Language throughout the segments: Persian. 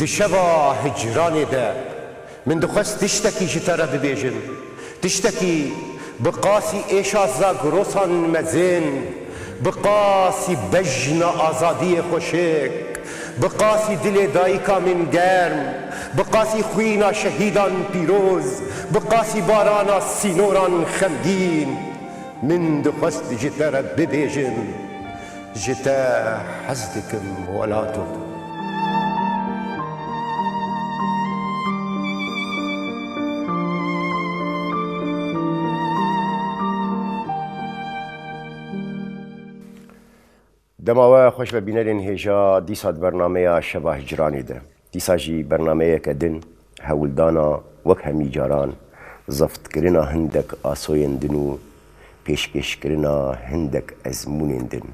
دشوا هجرانی ده من دخست تشتکی جتره ببیجم تشتکی بقاسی ایشازا گروسان مزین بقاسی بجن آزادی خوشک بقاسی دل دایکا من گرم بقاسی خوینا شهیدان پیروز بقاسی بارانا سینوران خمگین من دخست جتره ببیجم جتا حزدكم ولاتو دماوه خوش ببینرین هجا دیسا برنامه شبه هجرانی ده دیسا جی برنامه کدن هولدانا وک همی جاران زفت کرنا هندک آسوین دنو پیشکش کرنا هندک ازمونین دن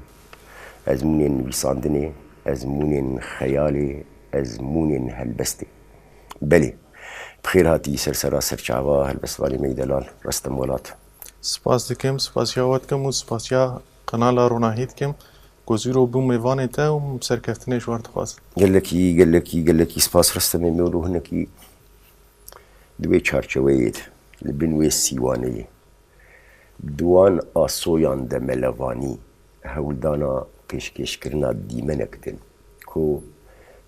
ازمونین ویساندنی ازمونین خیالی ازمونین هلبستی بله بخیر هاتی سرسرا سرچاوا هلبستوانی میدلان رستم ولات سپاس دکم سپاس یاوت کم و سپاس یا قنال روناهید کم گزیرو بوم میوانه تا و سرکفتنش ورد خواست گلکی سپاس رستم میولو هنکی دوی چارچوید لبنوی سیوانی دوان آسویان ده ملوانی هولدانا پیشکش کرنا دیمنکتن کو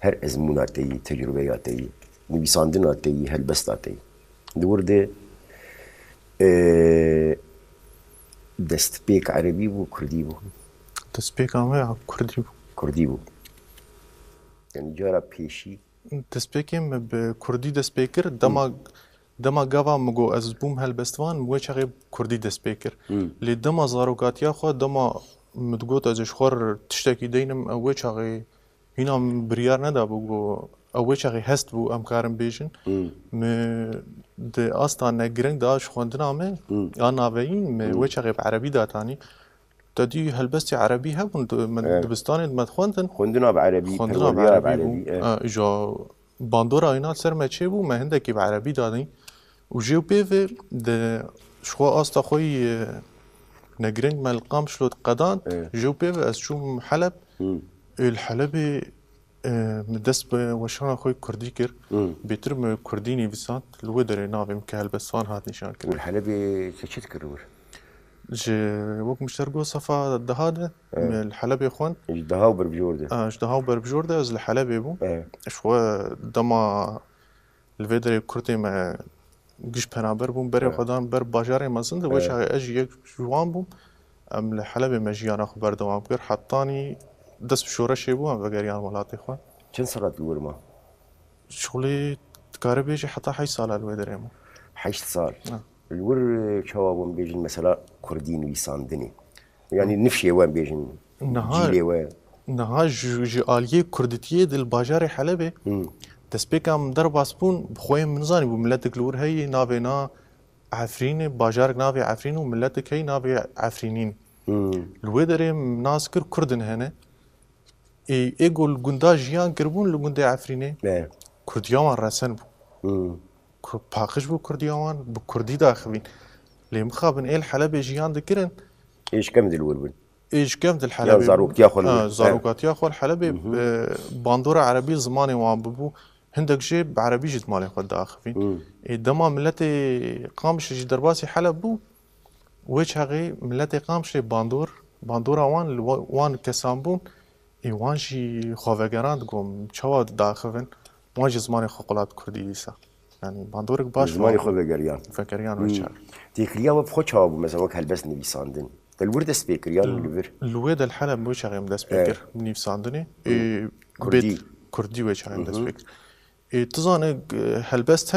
هر ازموناتی تجربیاتی نویساندناتی هلبستاتی دورده دست پیک عربی بو کردی بو دست پیک آمه کردی بو یعنی جارا پیشی دست پیکم به کردی دست پیکر دما گاوا مگو از بوم هلبستوان مو چاقی کردی دست پیکر لی دما زاروگاتیا خو دما مدگوت ازش خور تشتکی دینم اوه چاقی هینام بریار ندا بگو اوه چاقی هست بو امکارم بیشن ده آستان نگرنگ داش خوندنامه آن ناوین اوه چاقی بعربی داتانی دادی هلبستی عربی هبون من دبستانی مد خوندنا بعربی خوندنا بعربی اجا باندورا اینا سر ما چه بو ما هندکی بعربی دادی و جو بیو ده شخوا آستا خوی نگرنگ ملقام شلوت قدان جو بیو از شوم حلب الحلب مدست به وشان خوی کردی کر بیتر م کردی نویسان لو داره ناویم که هلبستان هات نشان کرد الحلب چه کرور ج وقت مشترقو صفا دهاده الحلب خوان اجدها وبربجورده اجدها وبربجورده از الحلب بو شو دما الفيدري كرتي ما جيش بنابر بوم بري خدان بر باجاري مازند وش اجي يك جوان بوم ام الحلب مجيانا خبر دوام كر حطاني دس بشورشي بو ام وغيريان ولاتي خوان چند سالات الورما شغلي تكاربيجي حتى حي سال الويدري مو 8 سال الور شوابهم بيجن مثلا كردين ويساندني يعني نفشي وين بيجن جيلي وين نها جي آلية كردتية دل باجاري حلبي دسبيكام در باسبون بخوي منزاني بو ملتك لور هي نافينا عفرين باجارك نافي عفرين وملتك هي نافي عفرينين الويدري ناس كردن هنا ايقول قندا جيان كربون لقندا عفريني كرديان رسن بو باقش بو كرديان بكردي داخبين لي مخابن ايه الحلبة جيان دكرن ايش كم دل وربن ايش كم دل الحلبة زاروك ياخذ زاروكات ياخذ الحلبة باندورة عربي زماني وابو هندك شيء بعربي جد مالي خد داخفين دما ملتي قامش جي درباسي حلب بو ويش هغي ملتي قامش باندورة وان كسامبون وان شي خوفگران قوم چواد داخفين وان جي زماني خقلات كردي ديسا يعني باندورك باش زماني خوفگريان فكريان وشار تيكريا وبخو چواب مثلا وك هلبس نويساندن الورد سبيكريان اللور الويد الحلب ويش هغي مد سبيكر نويساندني كردي ويش هغي مد سبيكر تظن هلبست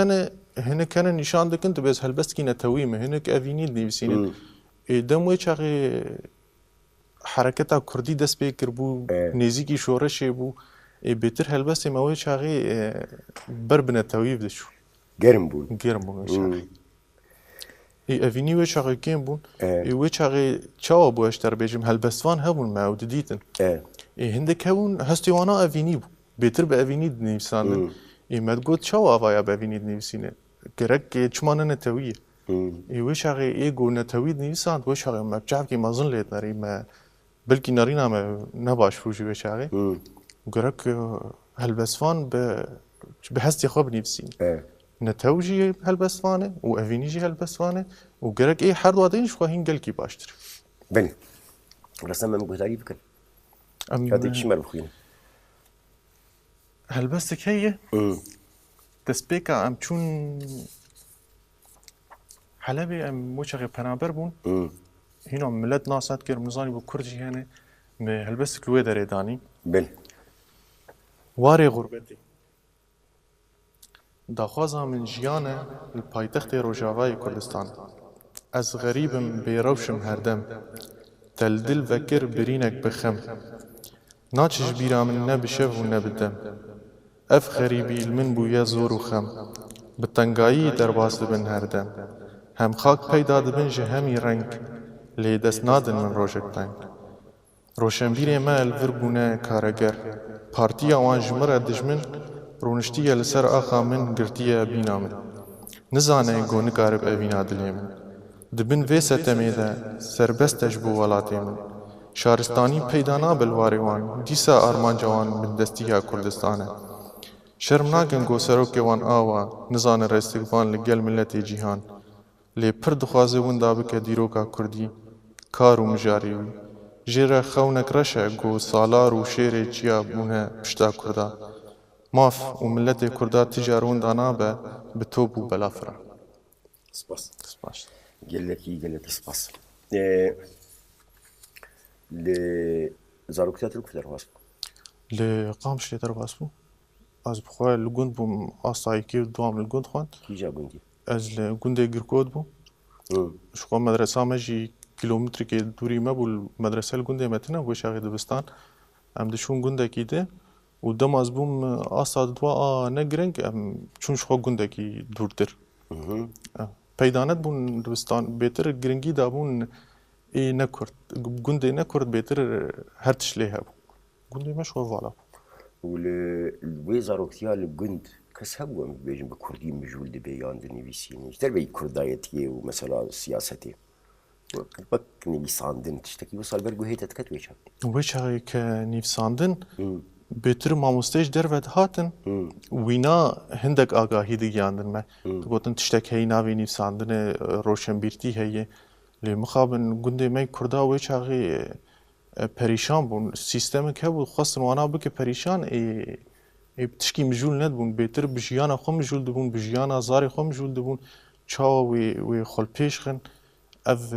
هنا كان نشان دكنت بس هلبست كي نتويمه هناك افينيد نيفسين دم ويش هغي حركتها كردي دس بيكر بو نزيكي شورش بو بيتر هلبست ما ويش هغي بربنا تويف دشو گرم بون ويش هغي افيني ويش هغي كين بون ويش هغي تشاو بو اشتر بيجم هلبستوان هبون معود ديتن هندك هون هستيوانا افيني بو بيتر بافينيد نيفسان ما تقول شو أفايا بفينيد نيفسينه كرك شمانة نتويه ويش هغي إيجو نتويد نيفسان ويش هغي ما بتعرف كي ما ظن ليت ناري ما بلكي نارينا ما نباش فوجي ويش هغي كرك هالبسفان بهستي خو بنفسي إيه نتوجي هالبسوانه وافينيجي هالبسوانه وقرك اي حد وادين شو هنقل كي باشتر بني رسم من قهداري بكن هذيك شمال بخوين هالبستك هي تسبيكا ام چون حلبي ام وشغي بنابر بون هنا ملت ناسات كير مزاني بو كردجي هنا هالبستك لوي داري داني بني واري غربتي داخوازا من جيانا البايتخت روجاواي كردستان از غريبم بيروشم هردم تلدل فكر برينك بخم ناچش بيرا من نبشف ونبدم اف غريبي المن بويا زور وخم بتنگایی درباس بن هردم هم خاک پیدا دبن جهمی رنگ لی دست نادن من روشک تنگ روشنبیر ما الوربونه کارگر پارتیا وان جمره دجمن رونشتیه لسر آخا من گرتیه بینا من نزانه گونه کارب اوینا دلی من دبن ویسه تمیده سربستش بو ولاتی من شارستانی پیدا نابل واریوان دیسا آرمان جوان من دستیه کردستانه شرم ناکن گو سروک وان آوا نزانه رستقبان لگل ملت جیهان لی پر دخوازه وندا بکه دیروکا کردی کار و مجاریوی جیره خونک رشه گو سالار و شیر چیا بونه پشتا کردا ماف و ملت کردا تجارون دانا به توب و بلافرا سباس سپاس قال لك سباس زاروكتات الكفتر واسبو لی قامش لی درباس بو از بخواه لگوند بوم آسایی که دوام لگوند خواند كي جا قندي از لگوند گرکود بو شخوا مدرسه مجی کیلومتر که دوری ما بو مدرسه لگوند متنه و شاقی دبستان ام دشون گونده کی ده و دم از بوم آسا دوا نگرنگ ام چون شخوا گونده کی دورتر پیدانت بون دبستان بهتر گرنگی دا بون ای نکرد گونده نکرد بهتر هر تشلیه بو گونده ما شخوا والا والوي زاروكتيا القند كسبوا بيجن بكردي مجول دي بيان دي نيفيسيني اشتر بي كردايتي ومثلا سياستي بك نيفيساندن تشتكي وصل برقو هي تتكت ويشا ويشا كنيفساندن بهتر ماموستيش درفت هاتن وينا هندك آگاهی دياندن ما تقولن تشتك هي ناوي نيفساندن روشن بيرتي هي لمخابن گنده ما كردا ويشا پریشان بون سیستم که بود خواستن وانا بکه پریشان ای بتشکی مجول ند بون بهتر بجیانا خو مجول دبون بجیانا زاری خو مجول دبون چاوا وی خل پیش خن اف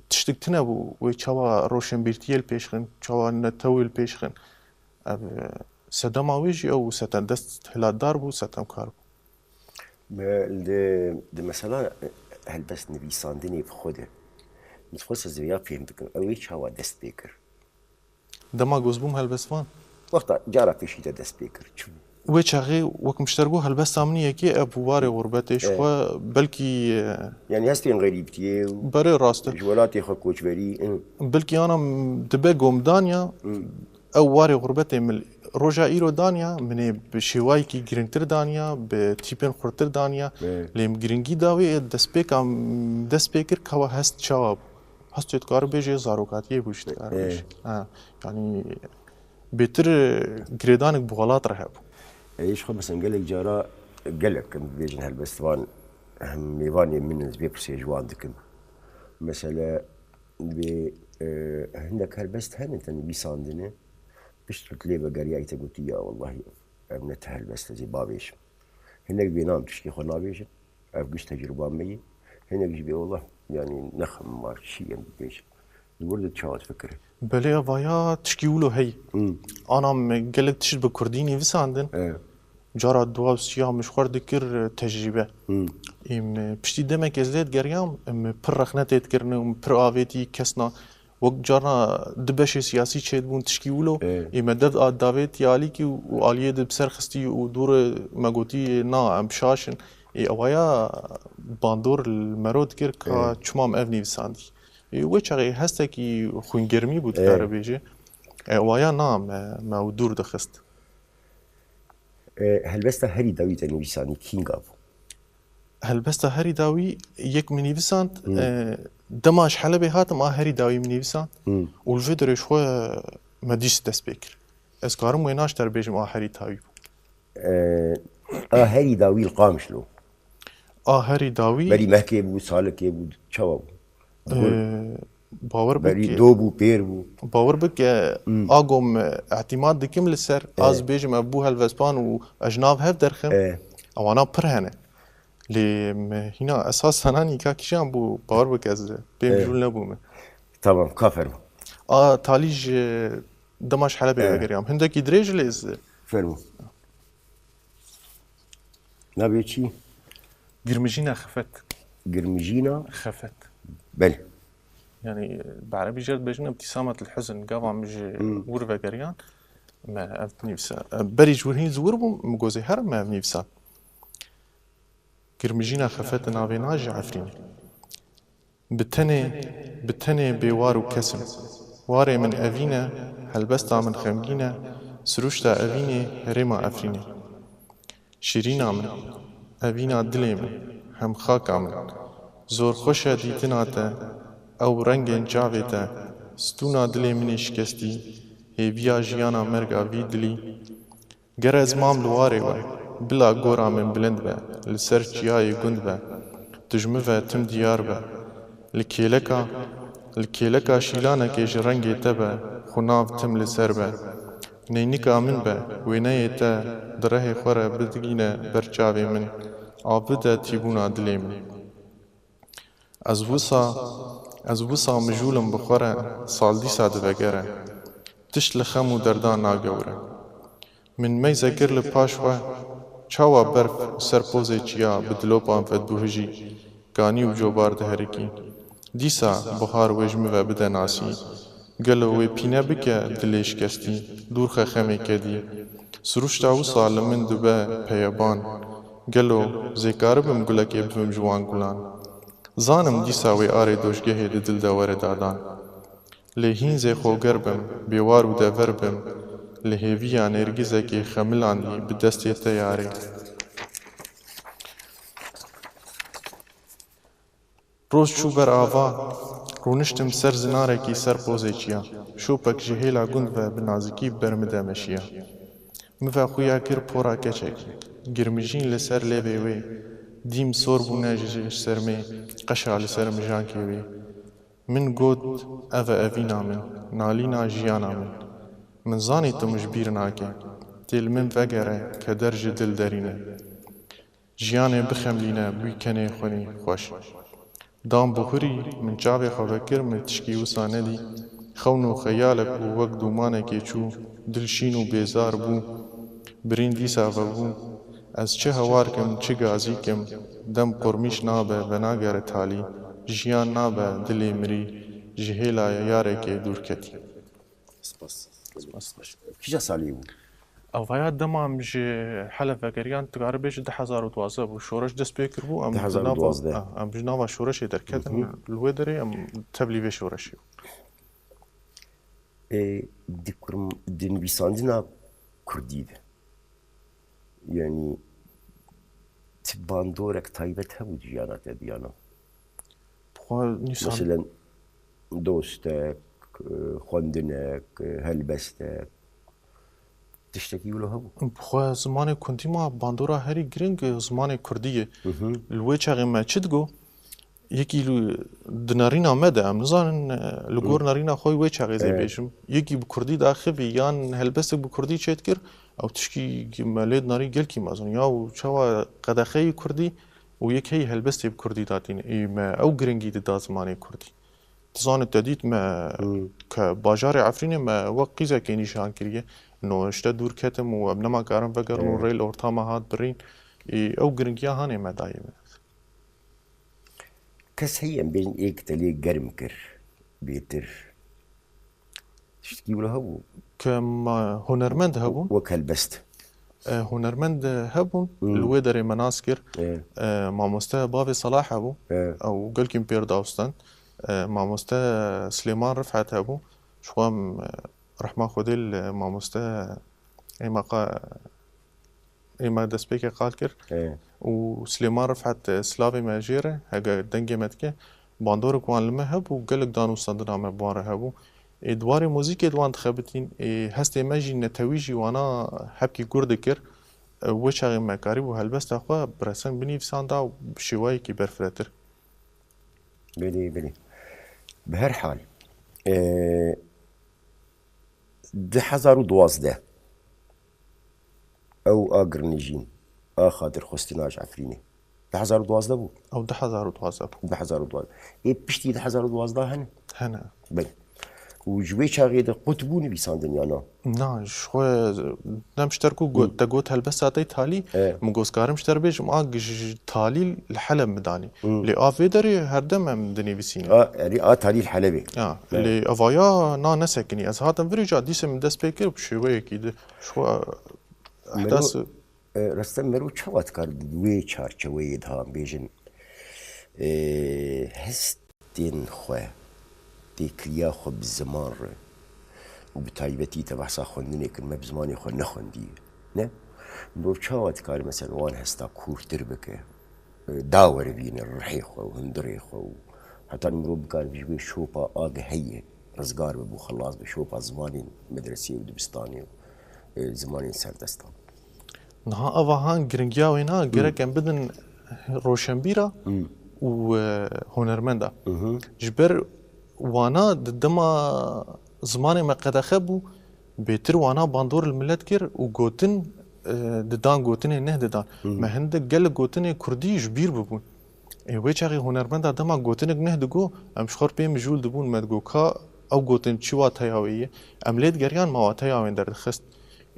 تشتک تنه بو وی چاوا روشن بیرتیل پیش خن چاوا نتویل پیش خن اف سدام آویجی او ستن دست هلادار بو ستم کار بو ده مثلا هل بس نویساندنی بخوده متخصص زویا فهم بكم اوي شاوا دست بيكر دما گوزبوم هلبسوان وقتا جارا فيشيتا دست بيكر شو وچاغي وك مشتركو هلبس امنيه كي ابواري غربتش خو بلكي يعني هستين غريبتي بري راسته جولاتي خو كوچوري بلكي انا دبقوم دانيا او واري غربتي من روجا ايرو دانيا من بشواي كي جرينتر دانيا بتيبن خورتر دانيا ليم جرينجي داوي دسبيكر كوا هست شواب هست کار بيجي زاروكاتي بوشت كار يعني بيتر جريدانك بغلات رهب ايش خو مثلا قال لك جارا قال لك بيجن هالبستوان هم ميواني من بيبسي جوان دكم مثلا عندك هالبست هن انت بيساندني بشترت لي بقريا قلت يا والله ابنت هالبست زي بابيش هناك بينام تشكي خو نابيش افقش تجربه مي هناك جبي والله يعني نخم مار شيء بيش الورد تشاوت فكري بلي افايا تشكيولو هي انا قلت تشد بكرديني فيساندن جارا دواب سيا مشخور دكر تجربه ام بشتي دمك ازلت قريام ام برخنت تذكرنا بر افيتي كسنا وقت جارا دبش سياسي تشد بون تشكيولو ام دد دافيت ياليكي واليه بسر خستي ودور ماغوتي نا ام شاشن اویا باندور المرود کر که چمام افنی وساندی و چقدر هست کی خونگرمی بود کار بیجه اویا نام ما دور دخست هلبسته هری داوی تنی وسانی کینگاف هلبسته هری داوی یک منی وساند دماش حلبه هات ما هری داوی منی وساند والفيدرو شويه ما ديش تسبيكر اسكارم ويناش تربيجم آهري تاوي هەری داوی القامشلو آهري داوي بەری مەهکێ بوو ساڵکێ بوو چاوە بوو باور بەری بك دۆ بوو پێر بوو باور بك آقوم اعتماد دكم لسر از بيجم ابو هالفسبان و اجناب هف درخم اوانا پر هنه لي هنا اساس هناني كاكيشان بو باور بك از بيم جول نبومه tamam kaferm تاليج دماش حلبي وغيريام هندك يدريج ليز fermo نابێ چی قرمجينا خفت گرمژینە خفت بەێ يعني بعربي جرد بيجنا ابتسامة الحزن قاطع مجي ورفا قريان ما ابنيفسا بريج ورهين زوربو مقوزي هرم ما ابنيفسا قرمجينا خفت نافيناج عفريني بتني بيوار وكسم واري من أفينا هلبستا من خمجينا سروشتا أفيني ريما أفريني شيرينا من أفينا دلي من هم خاكا من زور خوشا ديتناتا او رنگین جاویتا ستونا دلی منی شکستی هیویا جیانا مرگا وی دلی گر از مام لواره و بلا گورا من بلند با لسر چیای گند با تجمه و تم دیار با لکیلکا شیلانا کش رنگی تبا خناف تم لسر با نینیکا من با وینای تا دره خورا بدگینا برچاوی من آبدا تیبونا دلی من از وسا مجولم بخوره سال دیسا دبگره تشت لخم و دردان ناگوره من می ذکر لپاش و چاوا برف سرپوزه چیا بدلوپان فد بوهجی گانی و جوبار دهرکی دیسا بخار وجمه و بده ناسی گلو وی پینه بکه دلیش کستی دورخه خمه کدی سروشتا وسا لمن دبه پیابان گلو زیکار بم گلکه بم جوان گلان زانم دیسا وی آره دوشگه ده دل داوره دادان لهین زی خوگر بم بیوار و دور بم لهیویا نرگزه که خملاندی به دستی تیاره روز چو بر آوا رونشتم سر زناره کی سر پوزه چیا شوپک جهیلا گند و بنازکی برمده مشیا مفا خویا کر پورا کچک گرمجین لسر لیوه وی دیم سور بونه جش سرمه قشع لسر مجان کیوی من گود اوینا من نالینا جیانا من زانی تو مجبیر ناکه تیل من وگره که درج دل درینه جیانه بخملینه بوی کنه خونی خوش دام بخوری من چاوی خوکر من تشکی وسانه دی خونو خیالک و وقت دومانه که چو دلشین و بیزار بو برین دیسا بو از چه هوار کم چه گازی کم دم قرمیش نابه و ناگر تالی جیان نابه دلی مری جهیلا یاره که دور کتی سپاس کجا سالی بوو او فایا دما مش حلف گریان تگار بیش 2012 بو شورش دست بکر بو ام 2012 ام بجناوا شورش درکتن الودری ام تبلیغ شورش دیکرم دنویساندنا کردی ده yani bandorek taybet hebû ciyana te diyana mesela dostek xwendinek helbestek tiştekî wilo hebû xwe zimanê kundî ma bandora herî giring zimanê kurdî ye li wê çaxê me çi digo yekî di nerîna me de em nizanin li gor nerîna xwe wê çaxê zê bêjim yekî bi kurdî daxivî yan helbestek bi kurdî çêt kir او تشكي ماليد ناري قلكي مازن ياو شوا قدخي كردي ويك هي هلبستي بكردي داتين اي ما او جرينجي دا زماني كردي تزان التديت ما كباجار عفرين ما وقيزا كي نشان كريه انه اشتا دور كتم وابنما كارم بقر وريل اورتاما هاد برين اي او جرينجيا هاني ما دايما كس هي بين ايك تلي قرم كر بيتر تشتكي ولا هبو كم هنرمند هبون وكالبست هنرمند هبون الويدري مناسكر مع مستوى بابي صلاح هبو او قلكم بير داوستان مع مستوى سليمان رفعت هبو شوام رحمة خديل مع مستوى ايما دسبيكي قالكر وسليمان رفعت سلافي ماجيرة هاقا دنجي متكي باندور كوان لما هبو قلق دانو صندنا مبوان هبو دواري موزيك دوان تخبتين هستي ماجي نتويجي وانا حبكي كردكر وشاغي مكاري وهلبست اخوا برسن بني فساندا بشواي كي برفرتر بلي بهر حال 2012 او اقر نجين خاطر خستناج عفريني 2012 بو او 2012 2012 بشتي 2012 هن هنا بلي وجوي شاغي قطبوني بيساندن يانا نا شو نمشتركو تقوت هلبست اتي تالي مگوز كارم شتر بيج ما تالي الحلب مداني لي افيدري هردم ام دني بيسينا يعني تالي الحلبي لي افايا نا نسكني از هاتم فريجا ديسم دس بيكر بشوي كده شو احداث رستم مرو چوات کار دوی چارچوی ده بیجن هستین خواه تکریا خو بزمان رو و بتایبتی تبحثا خوندنی کن ما بزمانی خو نخوندی نه مرو چوات کار مثلا وان هستا کورتر بکه داور بین الرحی خو و هندری خو حتی مرو بکار بجوی شوپا آگه هیه رزگار ببو خلاص بشوپا زمانی مدرسی و دبستانی و زمانی سردستان نها اوهان گرنگیا وینا گرکم بدن روشنبیرا و هنرمندا جبر وانا دما زمان ما قد خبو بيتر وانا باندور الملت كر و گوتن ددان گوتن نه ددان ما هند گل گوتن كردي جبير ببون اي ويچاغي هنرمندا دما گوتن نه دگو ام شخور بي مجول دبون مدگو کا او گوتن چوا تياوي امليت گريان ما واتياوي در خست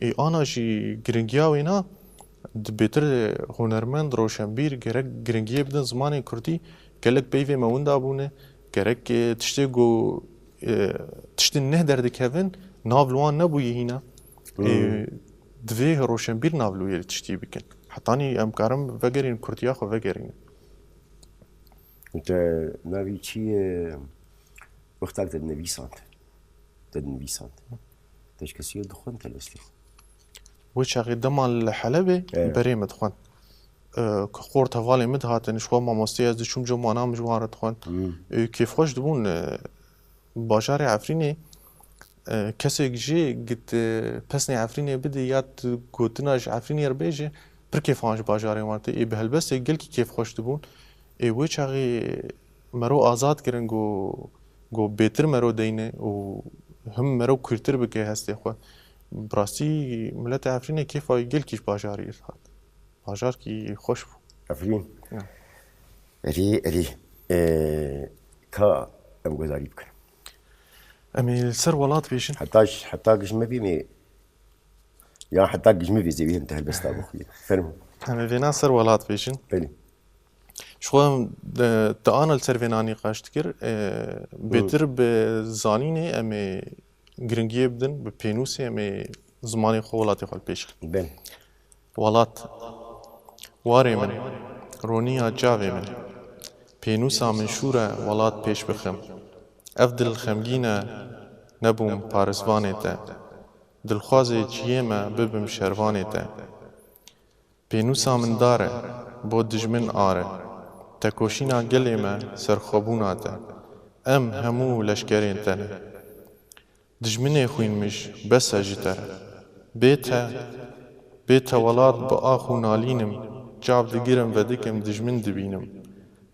اي انا جي گرنگیا وینا بيتر هنرمند روشنبیر گرک گرنگیه بدن زمان کردی گلک بیوی موندا بونه گرک تشتی گو تشتی نه درد کهون ناولوان نبویه هینا دوی روشنبیر ناولویه تشتی بکن حتانی امکارم وگرین کردیا خو وگرین انت ناوی چیه وقتاك تدنبيسانت تاش كسير دخون تلسلي وشاغي دما الحلبة بريمة دخون كخور تفالي مدهاتن شو ما مستياز دشوم جو مانا مجوار دخون كيف خوش دبون باشار عفريني كسي جي قد بسني عفريني بدي يات قوتناج عفريني ربيجي پر كيف هانج باشاري وانت اي بهالبس يقل كيف خوش دبون اي وشاغي مرو آزاد کرن گو بهتر مرو دینه و هم مرو کلتر بگه هستی خو براستی ملت عفرین کیف گل کیش باجاری هات باجار کی خوش بو عفرین ری کا ام گزاری بکن امی سر ولات بیشن حتی گجمه بیمی یا حتی گجمه بی زیوی انتهى البستا بخوی فرمو امی وینا سر ولات بیشن بلی شو تانا السرفيناني قاشت كر بيتر بزانيني امي گرنگيه بدن بپينوسي امي زماني خولاتي خال پیش بل ولات واري من رونيا جاوي من پينوسا من شورا ولات پیش بخم افدل خمگينه نبوم پارسواني تا دلخوازي جيما ببم شرواني تا پينوسا من داره بود دجمن آره تکوشینا گلی ما سرخوبونا تا ام همو لشکرین تنه دجمنه خوین مش بس اجتره بیتا ولاد با آخو نالینم جاب دگیرم و دکم دجمن دبینم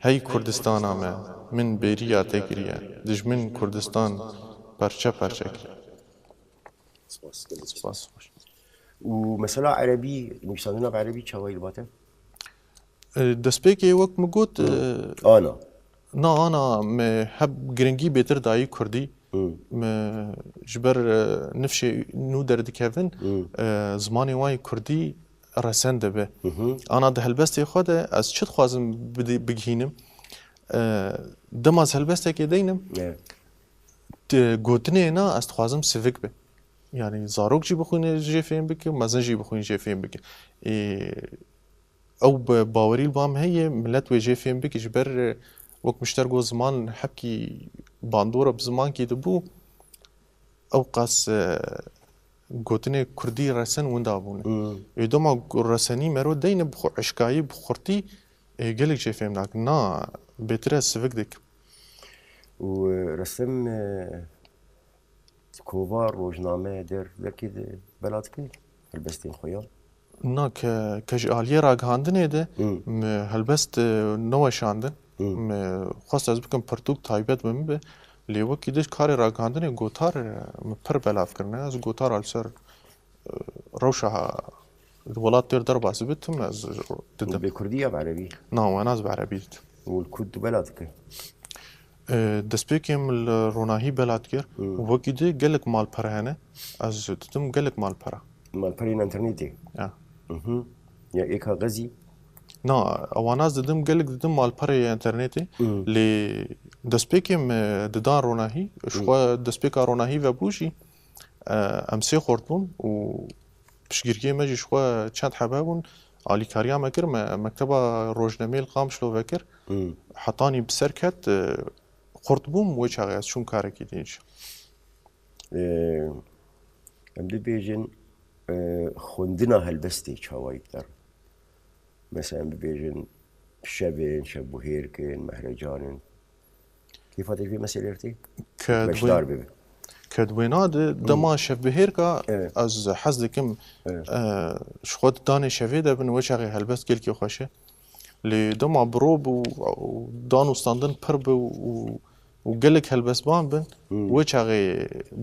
هی کردستان ما من بیریا تکریه دجمن کردستان پرچه کرد سپاس ومثلا عربي نشاننا بعربي شوي الباطن دسبيكي وقت مقوت أنا هب جرينجي بيتر داي كردي جبر نفشي نودر دكافن زماني واي كردي رسنده به أنا ده هلبستي خده از چت خوازم بگهینم دماز هلبسته که دینم گوتنه اینا از خوازم سیویک به يعني زاروك جي بخوين جي فين بك مازن جي بخوين جي فين بك او باوري البام هي ملت وجي فين بك جبر وقت مشترقو زمان حبكي باندورة بزمان كي دبو او قاس قوتني كردي رسن وندابون يدوما رسني مرو دين بخو عشكاي بخورتي قالك جي فين ناك نا بيترا سفك ديك ورسم كوفار روجنامه در لكن بلاد كي البستين خويا نا كجاليه راگهاندنê de helbest nova şandin xwast ez bikim pirtûk taybet min be lê wekî diş karê ragihandinê gotar min pir belav kirine ez gotar li ser rewşa welat têr derbasî bitim ez didim بكرديه بعربي na wan ez bi erebî didim والكود بلاد كي destpêkêm li ronahî belat kir wekî dê gelek malpere hene ez didim gelek malpera مال برين انترنتي يا ايكا غزي Na, awanaz didim gelek didim malperê internetê lê destpêkêm didan ronahî xwe destpêka ronahî vebû jî em sê xort bûn û piştgiriyê me jî xwe çend hebe bûn alîkariya me kir mekteba rojnemê li Qamişlo vekir hetanî bi ser ket xort bûm wê çaxê ez çûm karekî dîn jî ام ببيجن خوندنا هالبستي شوايتر مثلا ببيجن شبين شبو هيركن مهرجان كيف هذا في مسيرتي؟ باش دار ببي kedwêna de dema şevbihêrka ez hez dikim ji xwe danê şevê de bin wê çaxê helbest gelkî xweş e lê dema birov bû dan û standin pir bi û gelek helbestban bin wê çaxê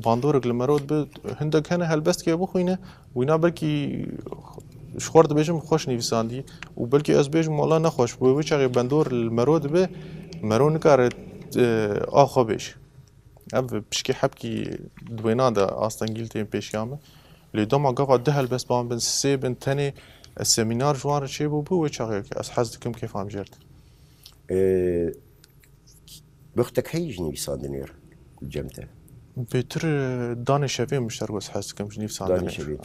bandorek li merod bi hindek hene helbestkê bixwîne wîna belkî ji xwe dibêjim xweş nivîsandî û belkî ez bêjim wala nexweş wê çaxê bandor li merod be mero nikare a xwe bêj ev pişkî hepkî dwêna de astengîl tên pêşiya me lê dema gava di helbestban bin sê bin tenê semînar ji wan re çêbû bû wê çaxê ez hez dikim kêfam jêrt بختك هيجني بصادنير الجمته bêtir danê şevê mişter goz hez dikim ji nîv Danê şevê.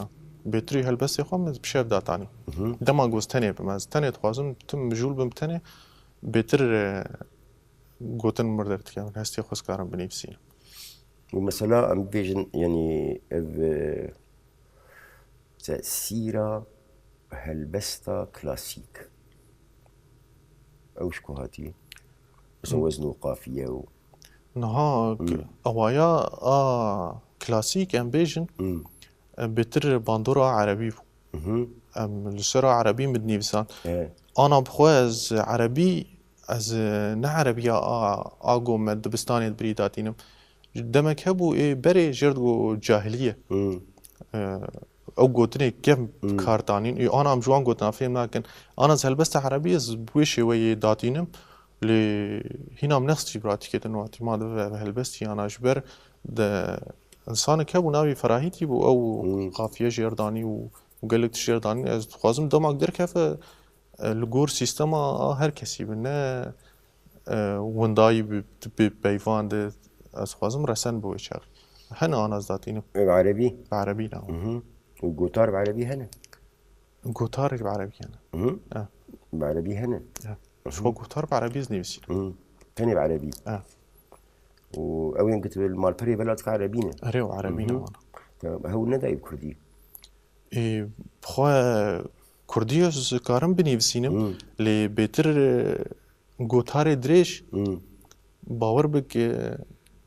bêtirî helbestê xwe min bi şev datanî dema goz tenê bim ez tenê dixwazim tim mijûl bim tenê bêtir gotin mir derdikim hestê xwe dikarim binivîsînim ومثلا ام بيجن يعني تأثيرا هالبستا كلاسيك او شكو هاتي بس وزن وقافية Niha awaya a klasîk em bêjin bêtir bandora erebî bû em li ser a erebî min dinivîsan ana bixwe ez erebî ez ne erebiya a got me dibistanê birî datînim demek hebû ê berê jêr got cahiliye ew gotinê kev kardanîn ana em ji wan gotina fêm nakin ana ez helbesta erebî ez bi wê şêweyê datînim lê hîna min nexstî pratikêtin watî ma dibe helbestî ana ji ber de insanek hebû navê ferahîtî bû ew qafiye jêrdanî û gelek ti jêrdanî ez dixwazim demak derkeve li gor sîstema a her kesî bi ne windayî bi peyvan de ez dixwazim resen bi wê çaxê hene ana ez datînim بعربي bi erebî na وقطار بعربي هنا gotarek bi erebî hene بعربي هنا xwe gotar bi erebî ez nivîsînim تاني بعربي اه وأوين كنت المال بري بلادك عربينا erê û erebî ne wana هو ندايب كردي Xwe Kurdî ez karim binivîsînim lê bêtir gotarê dirêj bawer bike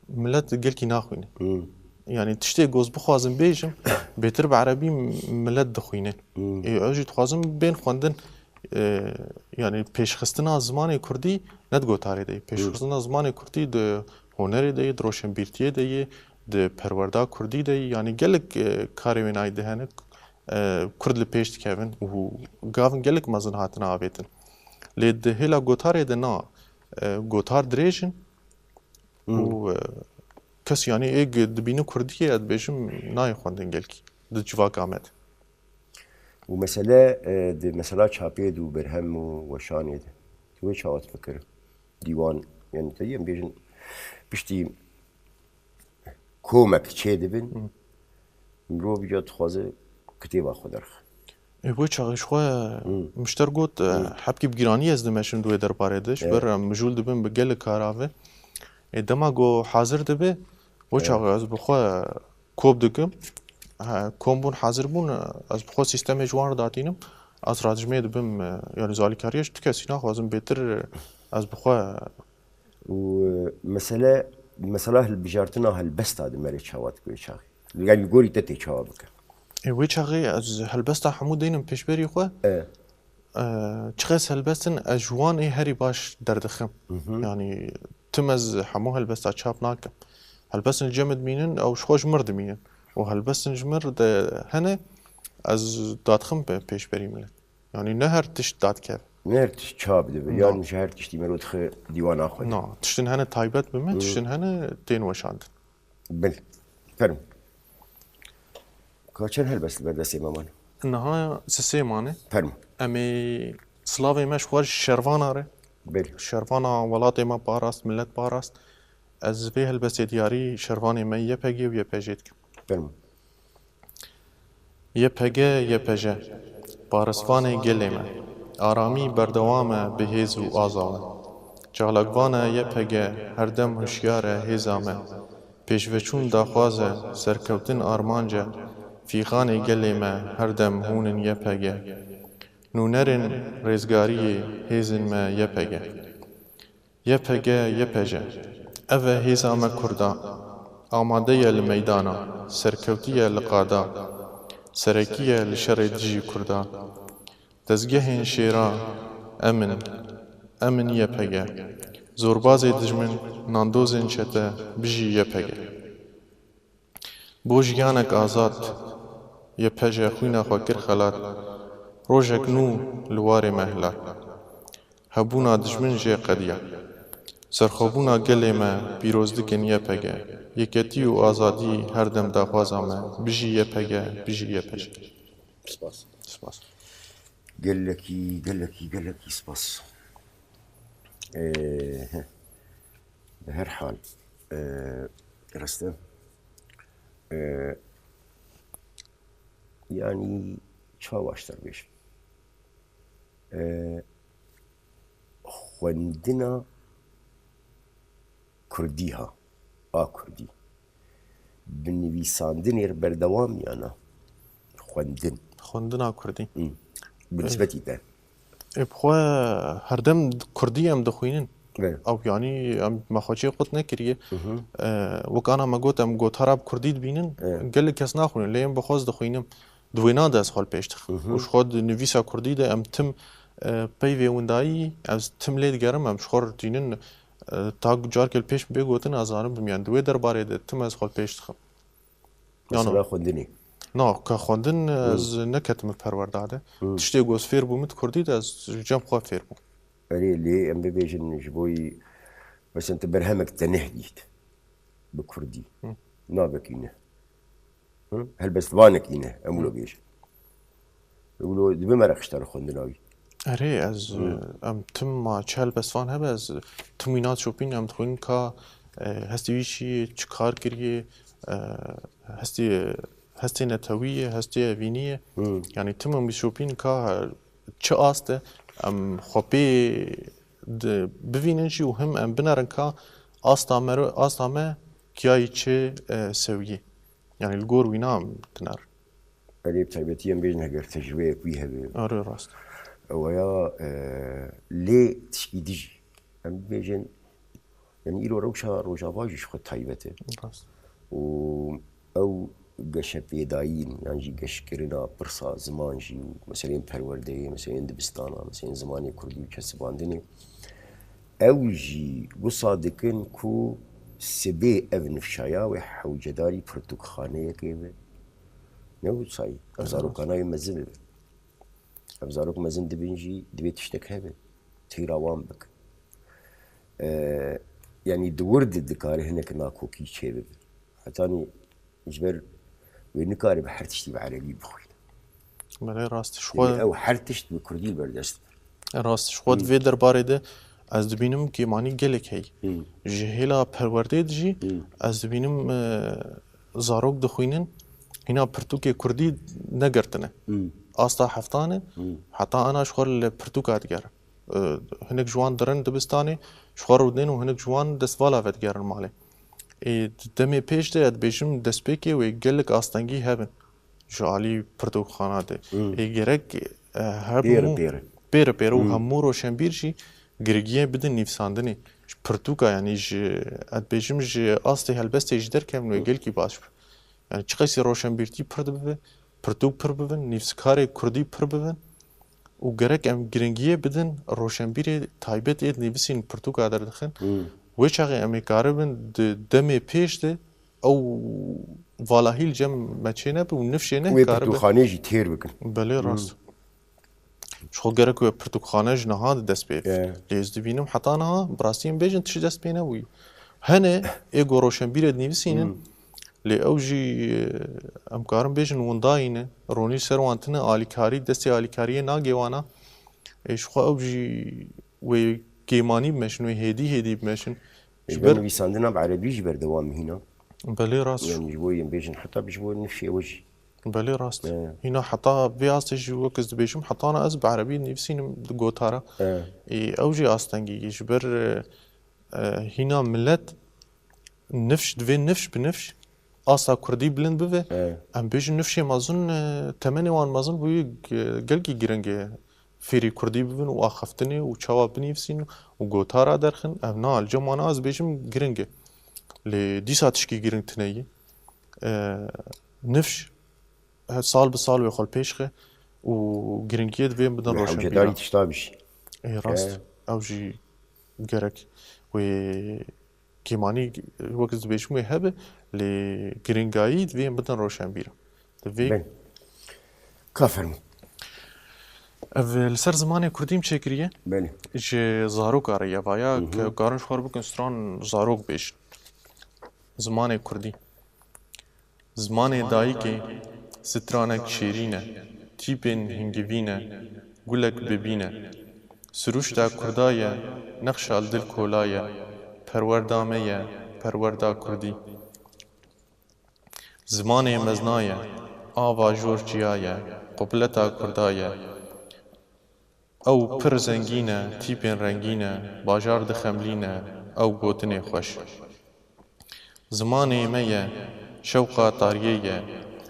millet gelkî naxwîne yani tiştê goz bixwazim bêjim bêtir bi erebî millet dixwîne ez jî dixwazim bên xwendin yani pêşxistina zimanê Kurdî ne di gotarê de yê pêşxistina zimanê Kurdî di honerê de yê di roşenbîrtiyê de yê di perwerda Kurdî de yê yani gelek karê wênayî de hene Kurd li pêş dikevin û gavin gelek mezin hatine avêtin lê di hêla gotarê de na gotar dirêjin û kes yani êg dibînin Kurdiyê ez dibêjim nayê xwendin gelkî di civaka me de ومثلا دي مثلا شابيد وبرهم وشانيد شو شاوت فكر ديوان يعني تيم بيجن بشتي كومك تشيد بن مرو بيجا تخوازه كتيبا خدرخ wê çaxê ji xwe mişter got hepkî bi giranî ez dimeşim duê derbarê de ji ber em mijûl dibin bi gelek karave dema got hazir dibe wê çaxê ez bi xwe kop dikim kom bûn hazir bûn ez bi xwe sîstemê ji wan re datînim ez radijmê dibim yani zalîkariya ji tu kesî naxwazim bêtir ez bi xwe ومثلا هالبجارتنا هالبستا دي مري شاوات كوي شاخي يعني قولي تتي شابك وی چاقی از هلبست حمو دینم پیشبری خو چخص هلبستن اجوان هری باش دردخم يعني تم از حمو هلبست چاپ ناکم هلبستن جمد مینن او شخوش مرد مینن و هلبستن جمرد هنه از دادخم پیشبری ملت يعني نه هر تشت داد كيف نهرتش شاب دبل يعني مش هرتش دي مرود ديوان اخوي نعم تشتن هنا تايبت بمن تشتن هنا تين وشاند بل فرم كاشن هلبست بردسي مامان انها سيمانه فرم امي سلافي مش خوش شرفانا ره بل شرفانا ولاتي ما باراست ملت باراست از في هلبست دياري شرفاني ما يبهجي ويبهجيتك فرم يبهجي يبهجي بارسفاني قليمه آرامی بردوامه به هیز و آزامه چالاکوانه یپگه هر دم هوشیاره هیزامه پیشوچون داخوازه سرکوتن آرمانجه فیخانه گلیمه هر دم هونن یپگه نونرن ریزگاری هیزن ما یپگه یپگه یپجه اوه هیزامه کردا آماده لمیدانا سرکوتیه لقادا سرکیه لشرد جی کردا دزگهین شیرا امن یپگه زورباز دجمن ناندوزن چته بجی یپگه بوجیانک آزاد یپجه خوینا خواکر خلات روژک نو لوار مهلات هبونا دجمن جه قدیا سرخوبونا گلی ما پیروزدکن یپگه یکتی و آزادی هر دم داخوازامه بجی یپگه بجی یپجه سپاس قال لك سباس بهر حال رستم يعني شو اشتر بيش خوندنا كرديها كردي بالنويساندن ير بردوام يانا خوندنا كردي بالنسبة لي بخوا هردم كردي ام دخوينن او يعني ام مخاچي قط نكريه وكانا ما قلت ام قلت هرب كردي بينن قال لك كاس ناخون لين بخواز دخوينم دوينا داس خال بيشتخ وش خود نويسا كردي ده ام تم بيفي ونداي از تم ليد گرم ام شخور دينن تاق جاركل بيش بيگوتن ازارم بميان دوي درباره ده تم از خال بيشتخ يعني خوندني نا که خوندن از نکتم پرورداده تشتی گوز فیر بومت کردید از جام خواه فیر بوم اللي ام بيجن جبوي بس انت برهمك تنهديت بكردي نابكينه هل بس وانكينه امولو بيش يقولوا دبي ما رخشتر خوندناوي اره از ام تم ما چهل بسوان هبه از تموینات شوپین ام تخوین که هستی ویشی چکار کریه هستی نتویه هستی وینیه یعنی تمام بیشوپین که چه آسته ام خوبی ببینن چی و هم ام بنارن که آستامه کیایی چه سویه یعنی الگور وینام تنار اللي بتعبتي ام بيجن هجر تجربه بيها آره راست ويا ليه تشكيديجي ام بيجن يعني إلو روشا باجيش خد تايبته راست او قش بيداين يعني قش كرنا برصا زمان جي مثلا پرورده مثلا دبستانا مثلا زماني كردي وكسباندني او جي وصادقن كو سبي ابن فشايا وحو جداري برتوك خانه كيبه نو صاي ابزارو كاناي مزن ابزاروك مزن دبنجي دبي تشتك هبه تيراوان بك يعني دورد الدكار هناك ناكو كي شيبه حتاني جبر ونكاري بحرتشتي بعربي بخوي بله راست شخواد او حرتشت بكردي بردست راست شخواد في درباره ده از دبینم که معنی گلک هی جهلا پرورده دجی از دبینم زاروک دخوینن هنا پرتوک کردی نگرتنه آستا هفتانه حتی انا شخور پرتوک ادگر هنک جوان درن دبستانی شخور ودن و هنک جوان دستوالا ودگرن ماله دمی پیش ده اد بیشم دسپیکی و گلک آستانگی هبن جالی پرتوک خاناته گرک هر بير وهمور وشنبير شي جرجيه بدن نفساندني برتوكا يعني ج اد بيجم ج اصلي هالبست يجدر كم نو يقول كي باش yani çiqesi roşenbirtî pir dibibe pirtûk pir bibin nîvskarê Kurdî pir bibin û gerek em giringiye bidin roşenbîrê taybet ê nivîsîn pirtûka derdixin wê çaxê em ê karibin di demê pêş de ew valahîl cem meçê nebe û nifşê ne Wê karibe pirtûxaneyê jî têr bikin. belê rast Şol gerek wê pirtûkxane ji niha di dest pê Yeah. lê ez dibînim heta niha bi rastî em bêjin tişt dest pê nebûyî hene ê got roşenbîrê dinivîsînin lê ew jî em karin bêjin windayî ne ronî ser wan tune alîkarî destê alîkariyê nagê wana ê ji xwe ew jî wê kêmanî bimeşin wê hêdî hêdî bimeşin ji Ji ber ber nivîsandina bi erebî jî berdewam hîna. belê rast Yani ji bo yên bêjin heta ji bo nifşê we jî. belê rast Yeah. hîna heta vê astê jî wek ez dibêjim hetana ez bi erebî nivîsînim di gotara Yeah. ew jî astengî ji ber hîna millet nifş divê nifş bi nifş asa Kurdî bilind bibe Yeah. em bêjin nifşê mezin temenê wan mezin bûyî gelkî giring e fêrî Kurdî bibin û axeftinê û çawa binivîsîn û gotara derxin ev na li cem wan ez bêjim giring e lê dîsa tişkî giring tune yî nifş sal bi sal wê xwe li pêş xe û giringiyê divê bidin Wê roşenbîran hewcedarî tişta bişî. ê rast ew jî gerek wê kêmanî wek ez dibêjim wê hebe lê giringayî divê bidin roşenbîran divê Ben. Ka fermû. ev li ser zimanê Kurdî me çêkiriye Belê. ji zarok re yevaya ke karin ji xwe bikin stran zarok bêjin zimanê Kurdî zimanê dayîkê stranek şêrîn e tîpên hingivîn e gulek bibîn e siruşta Kurda ye nexşa li dil kola ye perwerda me ye perwerda Kurdî zimanê mezna ye ava jor çiya ye qobileta Kurda ye ew pir zengîn e tîpên rengîn e bajar dixemlîn e ew gotinê xweş zimanê me ye şewqa tariyê ye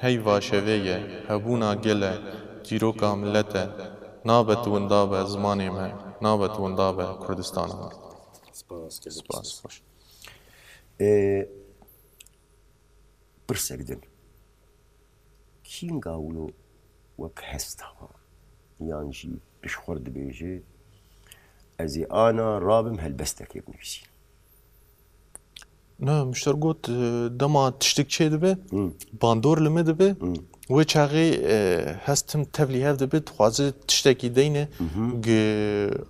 heyva şevê ye hebûna gel e çîroka millet e nabet winda be zimanê me nabet winda be Kurdistana me spas xweş Pirsek din. Kînga wilo wek hesta yan jî pişxwar dibêje ez ê ana rabim helbestekê binivîsî. Ne mişter got dema tiştek çê dibe bandor li me dibe wê çaxê hestim tevlî hev dibe dixwaze tiştekî deyne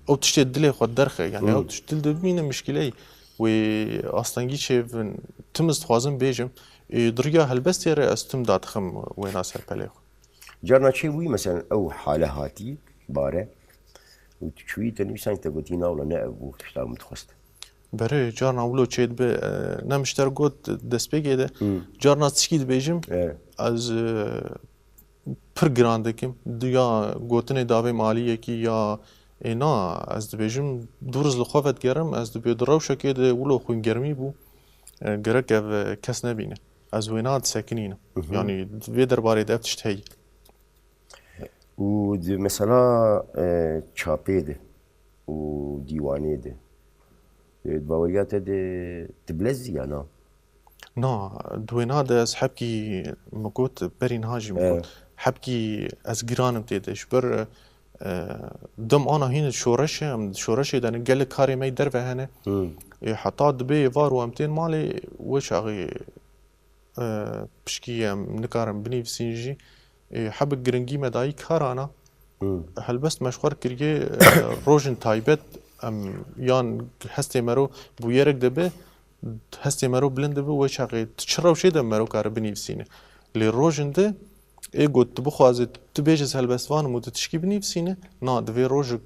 ew tiştê dilê xwe derxe yani ew tişt dil dibîne mişkileyî wê astengî çêvin tim ez dixwazim bêjim diriya helbestê re ez tim dadixim wêna ser pelê xwe Carna çê wî mesela ew hale hatî bare û tu çûyî te nivîsan te gotî nawla ne ev bû tişta min dixwest. berê carna wilo çê dibe ne mişter got destpêkê de carna tişkî dibêjim ez pir giran dikim ya gotinê davê maliyekî ya êna ez dibêjim du riz li xwe vedgerim ez dibê di rewşekê de wilo xwîngermî bû gerek ev kes nebîne ez wêna disekinînim yanî vê derbarê de ev tişt heye û di mesela çapê de û dîwanê de di baweriya te de dibilezî ya na na di wêna de ez hepkî min got berî niha jî min got hepkî ez gîranim tê de ji ber dem ana hîn şoreşê em şoreşê de gelek karê me derve hene heta dibê var û em tên malê wê çaxê pişkî em nikarin binivîsîn jî hebik giringî me dayî karana helbest me ji xwe kiriye rojin taybet em yan hestê me ro bûyerek dibe hestê me ro bilind dibe wê çaxê çi rewşê de me ro kare binivîsîne lê rojin de ê got tu bixwaze tu bêje ez helbestvanim û tu tişkî binivîsîne na divê rojek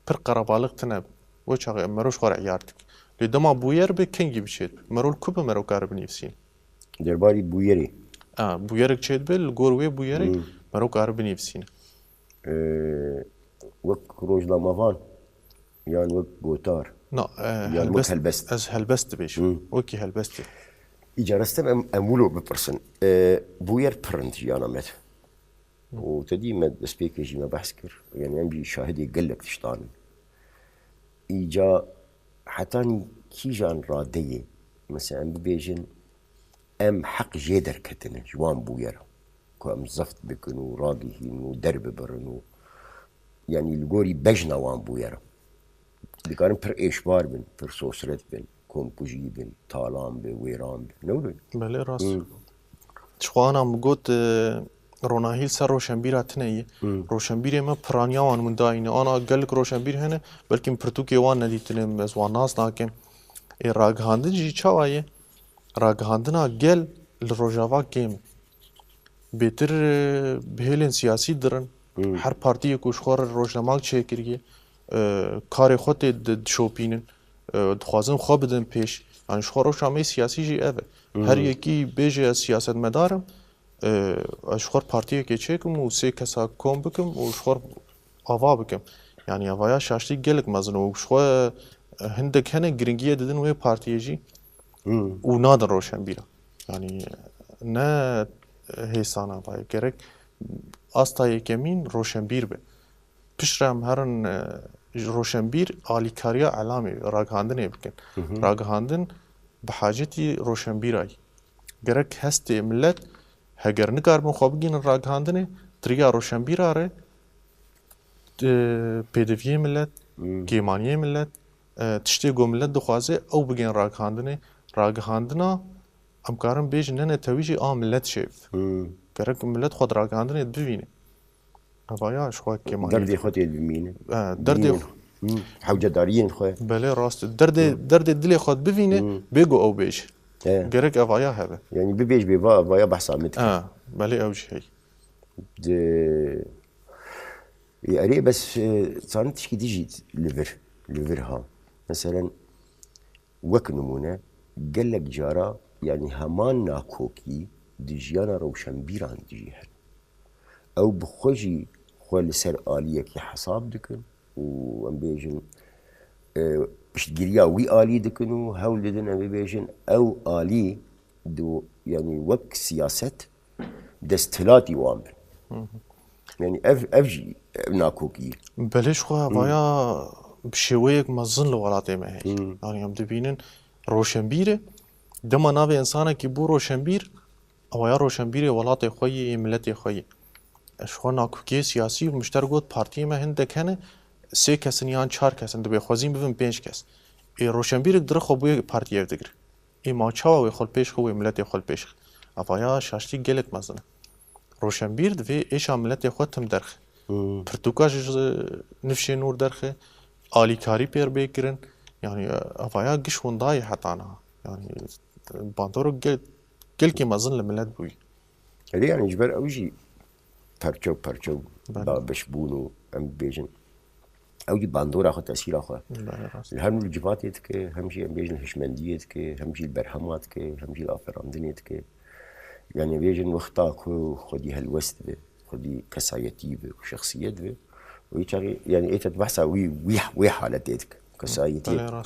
pir qerebaliq tune be wê çaxê em me ro ji xwe re îyar dik lê dema bûyer be kengî biçê dibe me ro li ku be me ro kare binivîsîne derbarî bûyerê bûyerek çê dibe li gor wê bûyerek me ro kare binivîsîne wek rojnamavan yan wek gotar na yan wek helbest ez helbest dibêjim wekî helbestê îcarestem em wilo bipirsin bûyer pirind jiyana me û te dî me destpêkê jî me behs kir yani em jî şahidê gelek tiştanin îca hetanî kîjan radeyê mesela em bibêjin ام حق جي دركتن جوان بويرا كو ام زفت بكن وراقيهين ودرب برن يعني الجوري بجنا وان بويرا دكارن پر اشبار بن پر سوسرت بن كومبوجي بن طالان بن ويران بن نولن بله راست شخوانا مگوت روناهیل سر روشنبیر تنهی روشنبیر ما پرانیا وان من داینه آنا گلک روشنبیر هنه بلکه پرتوکی وان ندیتنم از وان ناس ناکم راگهاندن جی چاوایه راگهاندنا گل لروجاوا گیم بهتر بهلن سیاسی درن هر پارتی کوشخور روزنامه چه کریه کار خود شوپینن دخوازن خواب بدن پیش یعنی شخور شامه سیاسی جی اوه هر یکی بیجه سیاست مدارم شخور پارتی که چه کم و سه کسا کم بکم و شخور آوا بکم یعنی آوایا شاشتی گلک مزن و شخور هندک هنه گرنگیه دادن و پارتی جی و نادن روشن بیرا یعنی نه هیسانا باید گرک آستای کمین روشنبیر به پیشرم هرن روشنبیر آلیکاریا علامه راگهاندن بکن راگهاندن به حاجتی روشنبیرای گرک هست ملت هگر نکار من خواب بگین راگهاندن تریا روشنبیر آره پیدویه ملت گیمانیه ملت تشتی گو ملت دخوازه او بگین راگهاندنا امکارم بیج نه تویجی ملت شیف گرک ملت خود راگهاندن ببینه هوایا شخوا گیمانی دردي خوتي بمينه درد حوجه داريين خويا بله راست درد دل خود ببینه بگو او بیج گرک هوایا هبه يعني ببيج بيفا فايا بحث متك بله اوج هی يعني بس صارت تشكي تيجي ليفرها مثلا وك نمونه قال لك جارا يعني همان ناكوكي دجيانا روشنبيران دجيهن او بخوجي خوال سر آلية كي حساب دكن و ام بيجن باش تقريا وي آلي دكن و هول ددن ام بيجن او آلي دو يعني وك سياست دستلاتي وامن يعني افجي ناكوكي بلش خو هوایا بشويك مزن لولاته ما هي يعني هم دبينن روشنبيره دما ناوي انسانه كي بو روشنبير هوایا روشنبيره ولاته خوي ملت خوي شخوا ناکوکی سیاسی و مشترگوت پارتی ما هندک هنه سه کسن یان چهار کسن دبی خوازیم ببین 5 کس ای روشنبیر در خو بوی پارتی اف دگر ای ما چاوا و خل پیش خو ملت خل پیش افایا شاشتی گلک مزنه روشنبیر دوی ایش ملت خو تم درخ پرتوکاج نفشی نور درخه آلیکاری پیر بکرن yani افایا گش وندای حتانا yani باندورو گل کی مزن لملت بوی يعني جبر اوجي پرچو بشبونو ام بيجن او دي باندورا خو تاثير اخو الهم الجباتيت كي همشي ام بيجن هشمنديت كي همشي البرهمات كي همشي الافراندنيت كي يعني بيجن وقتا خدي هالوست خدي كسايتي وشخصيات ويتشاري يعني ايت بحثا وي حالتك كسايتي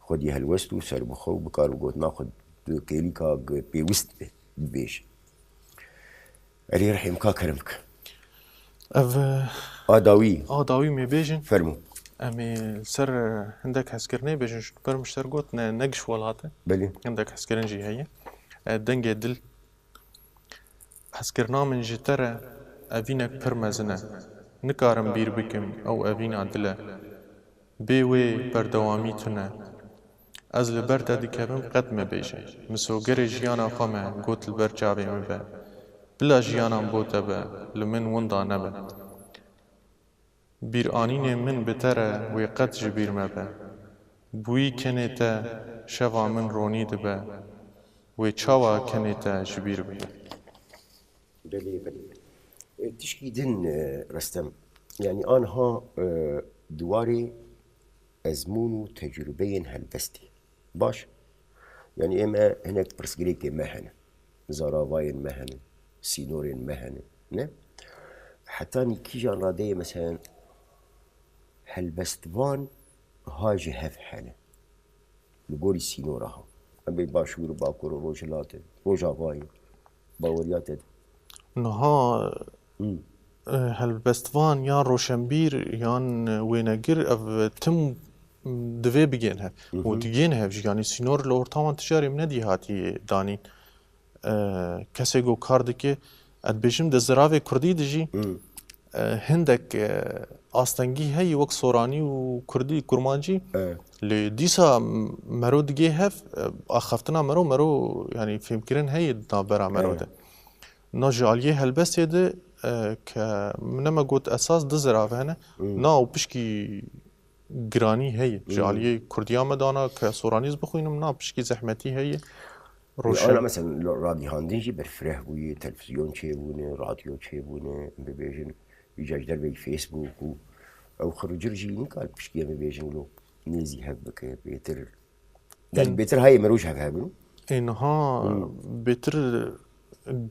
خدي هالوست وسر بخو بكار وقوت ناخذ كيليكا بيوست بيش علي رحيم كاكرمك آداوی می بیشن فرمو امی سر هندک هسکرنی بیشن پر مشتر گوت نه نگش ولاته بله هندک هسکرن جی هیه دنگ دل هسکرنا من جتره اوینک پر مزنه نکارم بیر بکم او اوین عدله بیوی بردوامی تونه از لبر دکبم قدم بیشن مسوگر جیانا خامه گوت لبر جابه مبه بلا جیانم بوده به لمن وندا نبه بیر آنین من بتره و قد جبیر مبه بوی کنیته شوا من رونی دبه و چاوا کنیته جبیر ببه بله تشكي دن رستم يعني آنها دواري أزمون وتجربين هالبستي باش يعني إما هناك برسجليك مهنة زراواين مهنة سينورين مهنة نه حتى نكيجان رادية مثلا هالبستوان هاجي هفحنة لقولي سينورها أبي باشور باكور روجلات روجاواين باوريات نها هالبستوان يان روشنبير يان وينجر أف تم دوی بگینه و دیگینه يعني سينور لورتامان تجاري من دي هاتي دانين کسی گو کار دکه ادبیجم د زراوه کردی دجی هندک آستنگی هی وک سورانی و کردی کرمانجی لی دیسا مرو دگه هف آخفتنا مرو یعنی فهم کرن هی نابرا مرو ده نا جالیه هلبسته ده که منما گوت اساس ده زراوه هنه نا و پشکی گرانی هی جالیه کردیا مدانا که سورانیز بخوینم نا پشکی زحمتی هی أنا مثلا راديو هانديجي برفره بوي تلفزيون شي بونه راديو شي بونه ببيجن يجاج دربي فيسبوك أو خرج رجيني قال بشكي ببيجن لو نيزي هبك بيتر يعني بيتر هاي مروج هبهبن اینها بهتر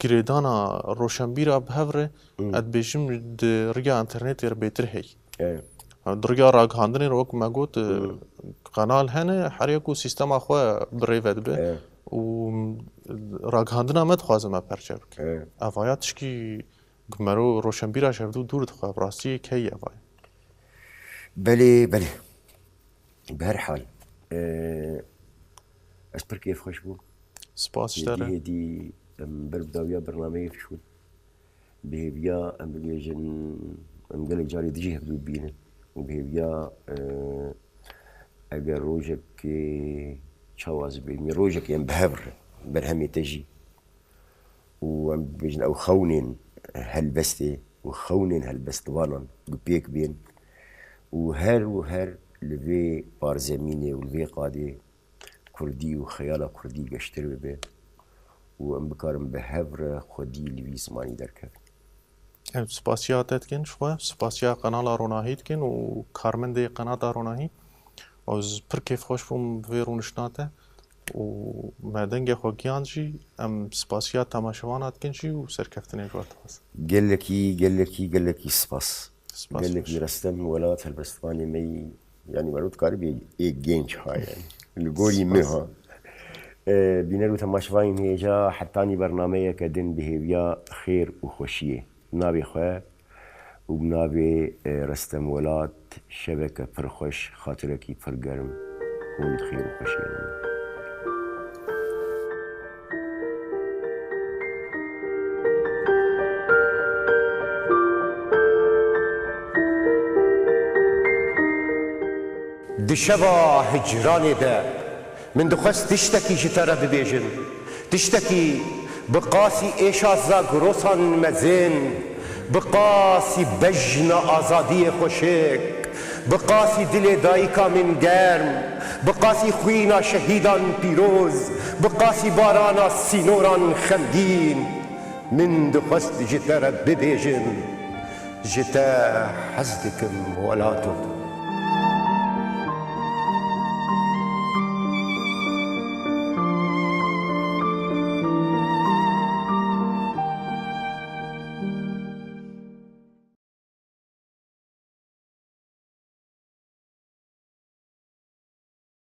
گریدانا روشنبیرا بهوره اد بیشم د رگا انترنت یر بهتر هی درگا راگ هاندنی روک مگوت قنال هنه هر یکو سیستم خو بریود به و راگ هاندنا مد خوازم پرچه بک اوایاتش کی گمرو روشنبیرا شفدو دور دخوا براستی کی اوای بله بهر حال أسبر كيف خشبو سپاس داره هدي بربداويا برنامج فشون بهبيا ام بيجن ام قال جاري دجي هبدو بينا وبهبيا اگر روجك شواز بين روجك ام بهبر برهمي تجي وام بيجن او خونين هالبستي وخونين هالبستوانا بيك بين وهر لفي بارزميني ولفي قادي كردي وخيالة كردي قشتر ببه وام بكارم بهبر خودي لوي زماني دركب سپاسیاتت کن شوه سپاسیا قنالا روناهید کن و کارمند قناتا روناهی از پر کیف خوش بوم ویرونشناته و مدنگ خو گیان جی ام سپاسیا تماشوانات کن جی و سرکفتنه جوات بس قال لكي سباس قال لكي رستم ولات هالبستواني مي يعني مرود كاربي اي جينش هاي يعني الجوري منها بينالو تماشوين هيجا حتاني برنامج كدن بهبيا خير وخوشيه نابي خواه وبنابي رستم ولات شبكة فرخوش خاطركي فرقرم كون خير وخوشيه دشبا هجراني ده من دخست تشتكي جتارة ببيجن تشتكي بقاسي إيشا زاغروسان مزين بقاسي بجن آزادي خوشك بقاسي دل دايكا من گرم بقاسي خوينا شهيدان بيروز بقاسي بارانا سينوران خمگين من دخست جتارة ببيجن جتا حزدكم ولاتو